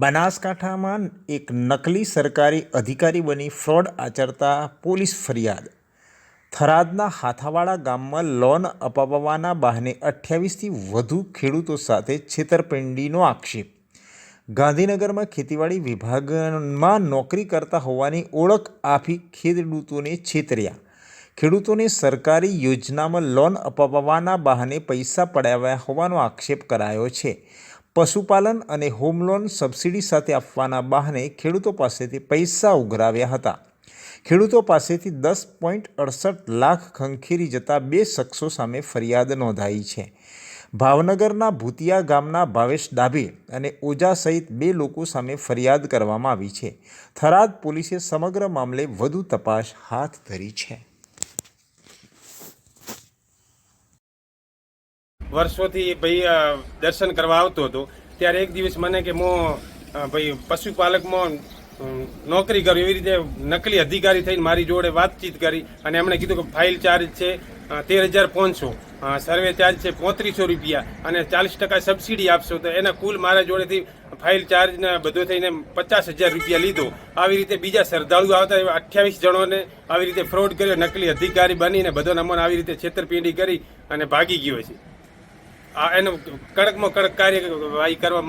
બનાસકાંઠામાં એક નકલી સરકારી અધિકારી બની ફ્રોડ આચરતા પોલીસ ફરિયાદ. થરાદના હાથાવાડા ગામમાં લોન અપાવવાના બહાને 28થી વધુ ખેડૂતો સાથે છેતરપિંડીનો આક્ષેપ. ગાંધીનગરમાં ખેતીવાડી વિભાગમાં નોકરી કરતા હોવાની ઓળખ આપી ખેડૂતોને છેતર્યા. ખેડૂતોને સરકારી યોજનામાં લોન અપાવવાના બહાને પૈસા પડાવ્યા હોવાનો આક્ષેપ કરાયો છે. પશુપાલન અને હોમ લોન સબસિડી સાથે આપવાના બહાને ખેડૂતો પાસેથી પૈસા ઉઘરાવ્યા હતા. ખેડૂતો પાસેથી 10.68 લાખ ખંખેરી જતા 2 શખ્સો સામે ફરિયાદ નોંધાઈ છે. ભાવનગરના ભૂતિયા ગામના ભાવેશ ડાભે અને ઓઝા સહિત 2 લોકો સામે ફરિયાદ કરવામાં આવી છે. થરાદ પોલીસે સમગ્ર મામલે વધુ તપાસ હાથ ધરી છે. વર્ષોથી ભાઈ દર્શન કરવા આવતો હતો ત્યારે એક દિવસ મને કે હું ભાઈ પશુપાલકમાં નોકરી કરું એવી રીતે નકલી અધિકારી થઈને મારી જોડે વાતચીત કરી અને એમણે કીધું કે ફાઇલ ચાર્જ છે 13,500, સર્વે ચાર્જ છે 3500 રૂપિયા અને 40% સબસિડી આપશો તો એના કુલ મારા જોડેથી ફાઇલ ચાર્જ ને બધો થઈને 50,000 રૂપિયા લીધો. આવી રીતે બીજા શ્રદ્ધાળુ આવતા 28 જણોને આવી રીતે ફ્રોડ કર્યો, નકલી અધિકારી બનીને બધો નમૂનો આવી રીતે છેતરપિંડી કરી અને ભાગી ગયો છે. એનું કડકમાં કડક કાર્યવાહી કરવા